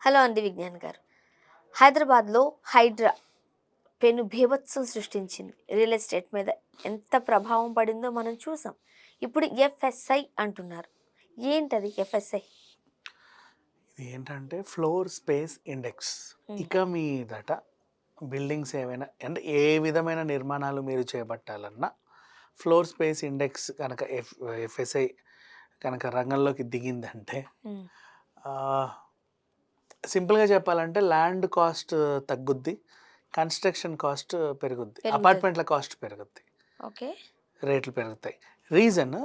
Hello అండి విజ్ఞాన్ గారు. హైదరాబాద్లో హైడ్రా పెను బీభత్సం సృష్టించింది. రియల్ ఎస్టేట్ మీద ఎంత ప్రభావం పడిందో మనం చూసాం. ఇప్పుడు ఎఫ్ఎస్ఐ అంటున్నారు. ఏంటది ఎఫ్ఎస్ఐ? ఇది ఏంటంటే ఫ్లోర్ స్పేస్ ఇండెక్స్. హ్మ్. ఇక మీదట బిల్డింగ్స్ ఏవైనా అంటే ఏ విధమైన నిర్మాణాలు మీరు చేపట్టాలన్నా ఫ్లోర్ స్పేస్ ఇండెక్స్ కనుక ఎఫ్ఎస్ఐ కనుక రంగంలోకి దిగిందంటే హ్మ్. సింపుల్గా చెప్పాలంటే ల్యాండ్ కాస్ట్ తగ్గుద్ది, కన్స్ట్రక్షన్ కాస్ట్ పెరుగుద్ది, పెరుగుతది. అపార్ట్మెంట్ల కాస్ట్ పెరుగుద్ది, ఓకే. రేట్లు పెరుగుతాయి. రీజన్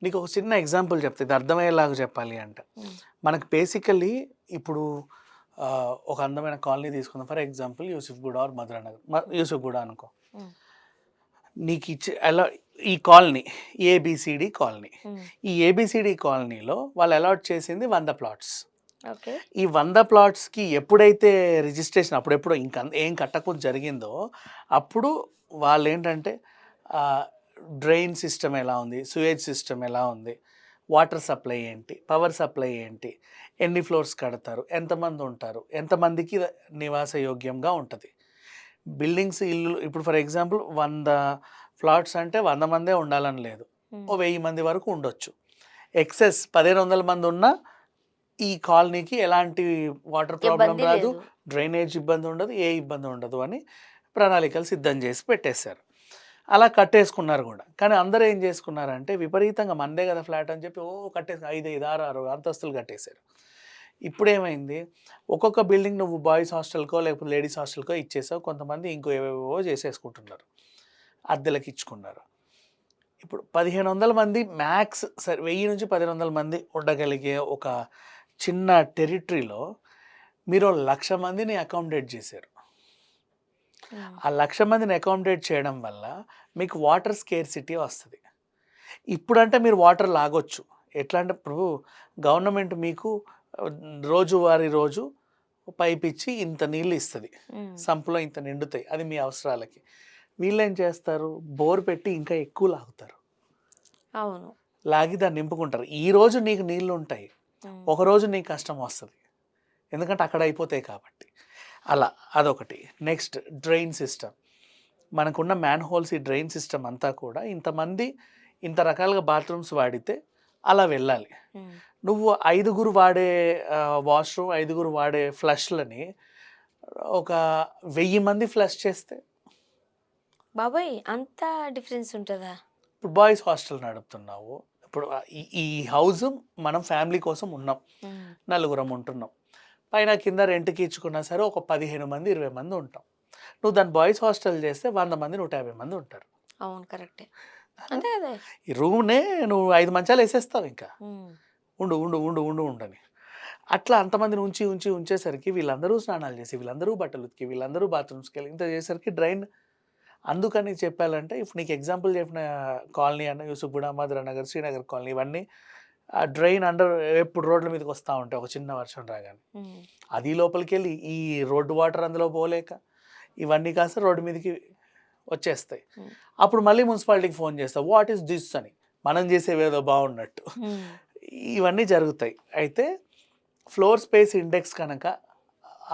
నీకు ఒక చిన్న ఎగ్జాంపుల్ చెప్తా, ఇది అర్థమయ్యేలాగా చెప్పాలి అంటే హ్మ్. మనకు బేసికల్లీ ఇప్పుడు ఒక అందమైన కాలనీ తీసుకుందాం. For example Yusufguda or Madhuranagar, Yusufguda అనుకో. హ్మ్. నీకు ఇచ్చే అలా ఈ కాలనీ ఏబిసిడి కాలనీ. హ్మ్. ఈ ఏబిసిడి కాలనీలో వాళ్ళు అలాట్ చేసింది 100 ప్లాట్స్. ఓకే. ఈ 100 ప్లాట్స్కి ఎప్పుడైతే రిజిస్ట్రేషన్ అప్పుడెప్పుడో ఇంకా ఏం కట్టకుండా జరిగిందో అప్పుడు వాళ్ళు ఏంటంటే డ్రైన్ సిస్టమ్ ఎలా ఉంది, సుయేజ్ సిస్టమ్ ఎలా ఉంది, వాటర్ సప్లై ఏంటి, పవర్ సప్లై ఏంటి, ఎన్ని ఫ్లోర్స్ కడతారు, ఎంతమంది ఉంటారు, ఎంతమందికి నివాస యోగ్యంగా ఉంటుంది. బిల్డింగ్స్ ఇల్లు ఇప్పుడు ఫర్ ఎగ్జాంపుల్ 100 ఫ్లాట్స్ అంటే 100 మందే ఉండాలని లేదు, ఓ 1000 మంది వరకు ఉండొచ్చు. ఎక్సెస్ 1500 మంది ఉన్నా ఈ కాలనీకి ఎలాంటి వాటర్ ప్రాబ్లం ఇబ్బంది రాదు, లేదు. డ్రైనేజ్ ఇబ్బంది ఉండదు, ఏ ఇబ్బంది ఉండదు అని ప్రణాళికలు సిద్ధం చేసి పెట్టేశారు. అలా కట్టేసుకున్నారు కూడా. కానీ అందరూ ఏం చేసుకున్నారంటే విపరీతంగా మందే కదా ఫ్లాట్ అని చెప్పి కట్టేసి 5, 5, 6, 6 అంతస్తులు కట్టేశారు. ఇప్పుడేమైంది, ఒక్కొక్క బిల్డింగ్ నువ్వు బాయ్స్ హాస్టల్కో లేకపోతే లేడీస్ హాస్టల్కో ఇచ్చేసావు, కొంతమంది ఇంకో ఏవేవో చేసేసుకుంటున్నారు, అద్దెలకు ఇచ్చుకున్నారు. ఇప్పుడు 1500 మంది మ్యాక్స్, సరే 1000 నుంచి 1500 మంది ఉండగలిగే ఒక చిన్న టెరిటరీలో మీరు 1,00,000 మందిని అకామిడేట్ చేశారు. హ్మ్. ఆ 1,00,000 మందిని అకామిడేట్ చేయడం వల్ల మీకు వాటర్ స్కేర్సిటీ వస్తుంది. ఇప్పుడంటే మీరు వాటర్ లాగొచ్చు. ఎట్లా అంటే ఇప్పుడు గవర్నమెంట్ మీకు రోజు పైప్ ఇచ్చి ఇంత నీళ్ళు ఇస్తుంది, హ్మ్. సంపులో ఇంత నిండుతాయి, అది మీ అవసరాలకి. వీళ్ళేం చేస్తారు, బోర్ పెట్టి ఇంకా ఎక్కువ లాగుతారు, అవును. లాగి దాన్ని నింపుకుంటారు. ఈరోజు నీకు నీళ్ళు ఉంటాయి, హ్మ్. ఒకరోజు నీకు కష్టం వస్తుంది, ఎందుకంటే అక్కడ అయిపోతాయి కాబట్టి. అలా అదొకటి. Next drain system. మనకున్న మ్యాన్ హోల్స్, ఈ డ్రైన్ సిస్టమ్ అంతా కూడా ఇంతమంది ఇంత రకాలుగా బాత్రూమ్స్ వాడితే అలా వెళ్ళాలి. హ్మ్. నువ్వు 5గురు వాడే వాష్రూమ్, 5గురు వాడే ఫ్లష్లని ఒక 1000 మంది ఫ్లష్ చేస్తే, బాబోయ్! అంత డిఫరెన్స్ ఉంటదా? ఇప్పుడు బాయ్స్ హాస్టల్ నడుపుతున్నావు, ఇప్పుడు ఈ హౌస్ మనం ఫ్యామిలీ కోసం ఉన్నాం, హ్మ్. నలుగురం ఉంటున్నాం, పైన కింద రెంట్కి ఇచ్చుకున్నా సరే ఒక 15 మంది 20 మంది ఉంటాం. నువ్వు దాన్ని బాయ్స్ హాస్టల్ చేస్తే 100 మంది 150 మంది ఉంటారు. అవును. కరెక్టే. అంతే అదే. ఈ రూమ్నే నువ్వు 5 మంచాలు వేసేస్తావు ఇంకా, హ్మ్. ఉండు ఉండు ఉండు ఉండు ఉండని. అట్లా అంతమందిని ఉంచేసరికి వీళ్ళందరూ స్నానాలు చేసి, వీళ్ళందరూ బట్టలు ఉతికి, వీళ్ళందరూ బాత్రూమ్స్కి వెళ్ళి ఇంత చేసేసరికి డ్రైన్. అందుకని చెప్పాలంటే ఇప్పుడు నీకు ఎగ్జాంపుల్ చెప్పిన కాలనీ అన్న యూసుఫ్గూడ, మధురా నగర్, శ్రీనగర్ కాలనీ, ఇవన్నీ ఆ డ్రైన్ అండర్ ఎప్పుడు రోడ్ల మీదకి వస్తూ ఉంటాయి ఒక చిన్న వర్షం రాగానే. హ్మ్. అది లోపలికి వెళ్ళి ఈ రోడ్డు వాటర్ అందులో పోలేక ఇవన్నీ కాస్త రోడ్డు మీదకి వచ్చేస్తాయి. హ్మ్. అప్పుడు మళ్ళీ మున్సిపాలిటీకి ఫోన్ చేస్తావు, వాట్ ఈస్ దిస్ అని, మనం చేసేవేదో బాగున్నట్టు. హ్మ్. ఇవన్నీ జరుగుతాయి. అయితే ఫ్లోర్ స్పేస్ ఇండెక్స్ కనుక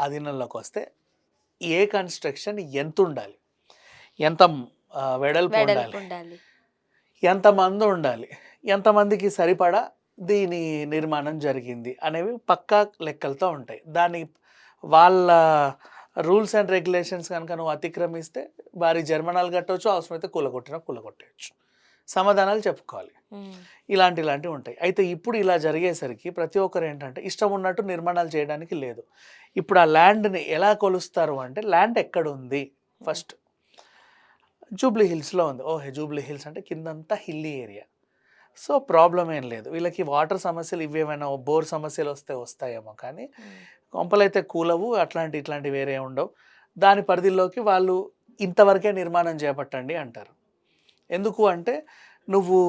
ఆధీనంలోకి వస్తే ఏ కన్స్ట్రక్షన్ ఎంత ఉండాలి, ఎంత వెడల్పు ఉండాలి, వెడల్పుండాలి. ఎంతమంది ఉండాలి, ఎంతమందికి సరిపడా దీని నిర్మాణం జరిగింది అనేవి పక్కా లెక్కలతో ఉంటాయి. దాని వాళ్ళ రూల్స్ అండ్ రెగ్యులేషన్స్ కనుక నువ్వు అతిక్రమిస్తే భారీ జరిమానాలు కట్టవచ్చు, అవసరమైతే కూలగొట్టేయచ్చు, సమాధానాలు చెప్పుకోవాలి. హ్మ్. ఇలాంటివి ఉంటాయి. అయితే ఇప్పుడు ఇలా జరిగేసరికి ప్రతి ఒక్కరు ఏంటంటే ఇష్టం ఉన్నట్టు నిర్మాణాలు చేయడానికి లేదు. ఇప్పుడు ఆ ల్యాండ్ని ఎలా కొలుస్తారు అంటే, ల్యాండ్ ఎక్కడుంది హ్మ్. ఫస్ట్. జూబ్లీ హిల్స్లో ఉంది. ఓహే, జూబ్లీ హిల్స్ అంటే కిందంతా హిల్లీ ఏరియా, సో ప్రాబ్లం ఏం లేదు. వీళ్ళకి వాటర్ సమస్యలు ఇవేమైనా బోర్ సమస్యలు వస్తాయేమో, కానీ హ్మ్. కొంపలైతే కూలవు, ఇట్లాంటివి వేరే ఉండవు. దాని పరిధిలోకి వాళ్ళు ఇంతవరకే నిర్మాణం చేపట్టండి అంటారు. ఎందుకు అంటే నువ్వు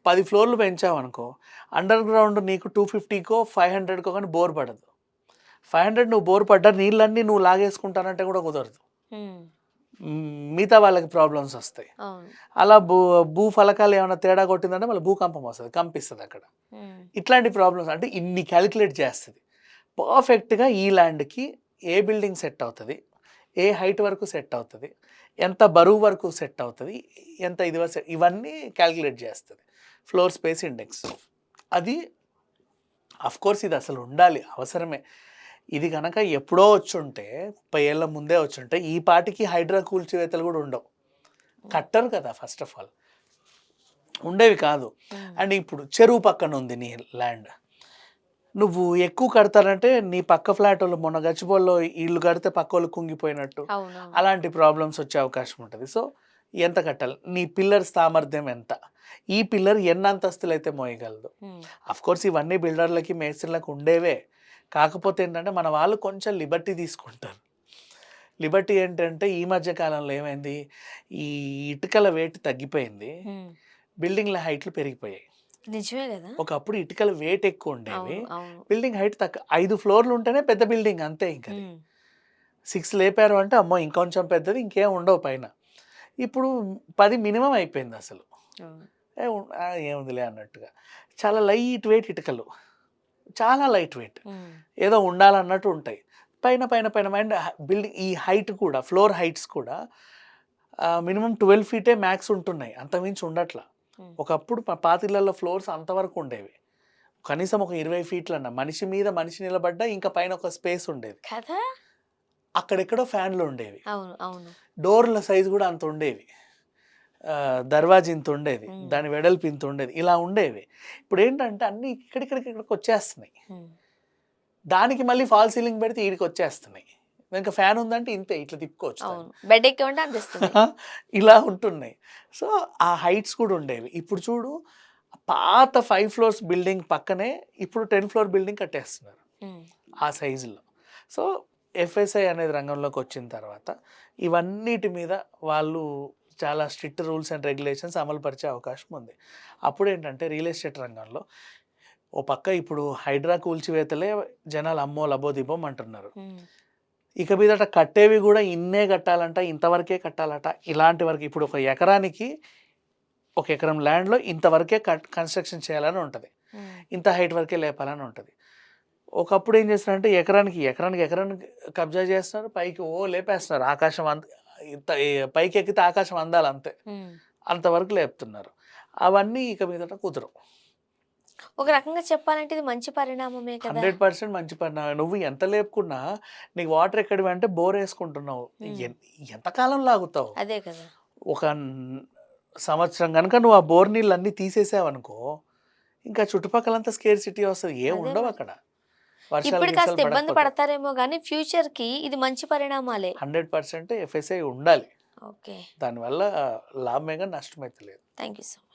10 ఫ్లోర్లు పెంచావనుకో, అండర్ గ్రౌండ్ నీకు 250కో 500కో కానీ బోర్ పడదు. 500 నువ్వు బోర్ పడ్డా నీళ్ళన్నీ నువ్వు లాగేసుకుంటానంటే కూడా కుదరదు. హ్మ్. మిగతా వాళ్ళకి ప్రాబ్లమ్స్ వస్తాయి. అవును. అలా భూ ఫలకాలు ఏమైనా తేడా కొట్టిందంటే మళ్ళీ భూకంపం వస్తుంది, కంపిస్తుంది అక్కడ. హ్మ్. ఇట్లాంటి ప్రాబ్లమ్స్ అంటే ఇన్ని క్యాలిక్యులేట్ చేస్తుంది. పర్ఫెక్ట్గా ఈ ల్యాండ్కి ఏ బిల్డింగ్ సెట్ అవుతుంది, ఏ హైట్ వరకు సెట్ అవుతుంది, ఎంత బరువు వరకు సెట్ అవుతుంది, ఎంత ఇది వరకు ఇవన్నీ క్యాలిక్యులేట్ చేస్తుంది ఫ్లోర్ స్పేస్ ఇండెక్స్. అది కోర్స్ ఇది అసలు ఉండాలి, అవసరమే. ఇది కనుక ఎప్పుడో వచ్చుంటే 30 ఏళ్ళ ముందే వచ్చుంటే ఈ పాటికి హైడ్రా కూల్చివేతలు కూడా ఉండవు. కట్టరు కదా ఫస్ట్ ఆఫ్ ఆల్, ఉండేవి కాదు. అండ్ ఇప్పుడు చెరువు పక్కన ఉంది నీ ల్యాండ్, నువ్వు ఎక్కువ కడతానంటే నీ పక్క ఫ్లాట్ వాళ్ళు మొన్న గచ్చిబోల్లో ఇల్లు కడితే పక్క వాళ్ళు కుంగిపోయినట్టు అవునవును. అలాంటి ప్రాబ్లమ్స్ వచ్చే అవకాశం ఉంటుంది. సో ఎంత కట్టాలి, నీ పిల్లర్ సామర్థ్యం ఎంత, ఈ పిల్లర్ ఎన్ని అంతస్తులు అయితే మోయగలదు. కోర్స్ ఇవన్నీ బిల్డర్లకి మేస్త్రులకు ఉండేవే. కాకపోతే ఏంటంటే మన వాళ్ళు కొంచెం లిబర్టీ తీసుకుంటారు. లిబర్టీ ఏంటంటే ఈ మధ్య కాలంలో ఏమైంది, ఈ ఇటుకల వెయిట్ తగ్గిపోయింది, బిల్డింగ్ల హైట్లు పెరిగిపోయాయి. నిజమే కదా. ఒకప్పుడు ఇటుకల వెయిట్ ఎక్కువ ఉండేవి, అవును, అవును. బిల్డింగ్ హైట్ తక్కువ. 5 ఫ్లోర్లు ఉంటేనే పెద్ద బిల్డింగ్ అంతే. ఇంకా 6 లేపారు అంటే అమ్మో ఇంకొంచెం పెద్దది, ఇంకేం ఉండవు పైన. ఇప్పుడు 10 మినిమం అయిపోయింది అసలు. ఏముందిలే అన్నట్టుగా చాలా లైట్ వెయిట్ ఇటుకలు, చాలా లైట్ వెయిట్, ఏదో ఉండాలన్నట్టు ఉంటాయి. పైన పైన పైన అండ్ బిల్డింగ్ ఈ హైట్ కూడా, ఫ్లోర్ హైట్స్ కూడా మినిమం 12 ఫీటే మ్యాక్స్ ఉంటున్నాయి, అంతకుమించి ఉండట్లా. ఒకప్పుడు పాతిళ్ళల్లో ఫ్లోర్స్ అంతవరకు ఉండేవి, కనీసం ఒక 20 ఫీట్లన్న మనిషి మీద మనిషి నిలబడ్డా ఇంకా పైన ఒక స్పేస్ ఉండేది కదా. అక్కడెక్కడో ఫ్యాన్లు ఉండేవి, అవును, అవును. డోర్ల సైజు కూడా అంత ఉండేవి, దర్వాజ ఇంత ఉండేది, దాని వెడల్పు ఇంత ఉండేది, ఇలా ఉండేవి. ఇప్పుడు ఏంటంటే అన్నీ ఇక్కడికి వచ్చేస్తున్నాయి. దానికి మళ్ళీ ఫాల్ సీలింగ్ పెడితే ఈడికి వచ్చేస్తున్నాయి. ఇంకా ఫ్యాన్ ఉందంటే ఇంతే, ఇట్లా తిప్పుకోవచ్చు, బెడ్ ఎక్కి ఉంటే అందిస్తుంది. ఇలా ఉంటున్నాయి. సో ఆ హైట్స్ కూడా ఉండేవి. ఇప్పుడు చూడు, పాత 5 ఫ్లోర్స్ బిల్డింగ్ పక్కనే ఇప్పుడు 10 ఫ్లోర్ బిల్డింగ్ కట్టేస్తున్నారు ఆ సైజులో. సో ఎఫ్ఎస్ఐ అనేది రంగంలోకి వచ్చిన తర్వాత ఇవన్నిటి మీద వాళ్ళు చాలా స్ట్రిక్ట్ రూల్స్ అండ్ రెగ్యులేషన్స్ అమలు పరిచే అవకాశం ఉంది. అప్పుడు ఏంటంటే రియల్ ఎస్టేట్ రంగంలో ఓ పక్క ఇప్పుడు హైడ్రా కూల్చివేతలే జనాలు అమ్మో లబోదిబోం అంటున్నారు. ఇక మీదట కట్టేవి కూడా ఇన్నే కట్టాలంట, ఇంతవరకే కట్టాలట, ఇలాంటి వరకు. ఇప్పుడు ఒక ఎకరానికి, ఒక ఎకరం ల్యాండ్లో ఇంతవరకే కన్స్ట్రక్షన్ చేయాలని ఉంటుంది, ఇంత హైట్ వరకే లేపాలని ఉంటుంది. ఒకప్పుడు ఏం చేస్తారంటే ఎకరానికి కబ్జా చేస్తున్నారు, పైకి లేపేస్తున్నారు, ఆకాశం పైకి ఎక్కితే ఆకాశం అందాలి అంతే, అంతవరకు లేపుతున్నారు. అవన్నీ ఇక మీదట కుదరవు. ఒక రకంగా చెప్పాలంటే ఇది మంచి పరిణామమే కదా. 100% మంచి పరిణామం. నువ్వు ఎంత లేపుకున్నా నీకు వాటర్ ఎక్కడివి అంటే బోర్ వేసుకుంటున్నావు, ఎంతకాలం లాగుతావు? అదే కదా. ఒక సంవత్సరం కనుక నువ్వు ఆ బోర్ నీళ్ళు అన్నీ తీసేసావనుకో, ఇంకా చుట్టుపక్కలంతా స్కేర్ సిటీ వస్తుంది, ఏం ఉండవు అక్కడ. ఇప్పుడు కాస్త ఇబ్బంది పడతారేమో కానీ ఫ్యూచర్ కి ఇది మంచి పరిణామాలే. 100% ఎఫ్ఎస్ఐ ఉండాలి. ఓకే, దానివల్ల లాభమే కానీ నష్టమైతే లేదు. Thank you so much.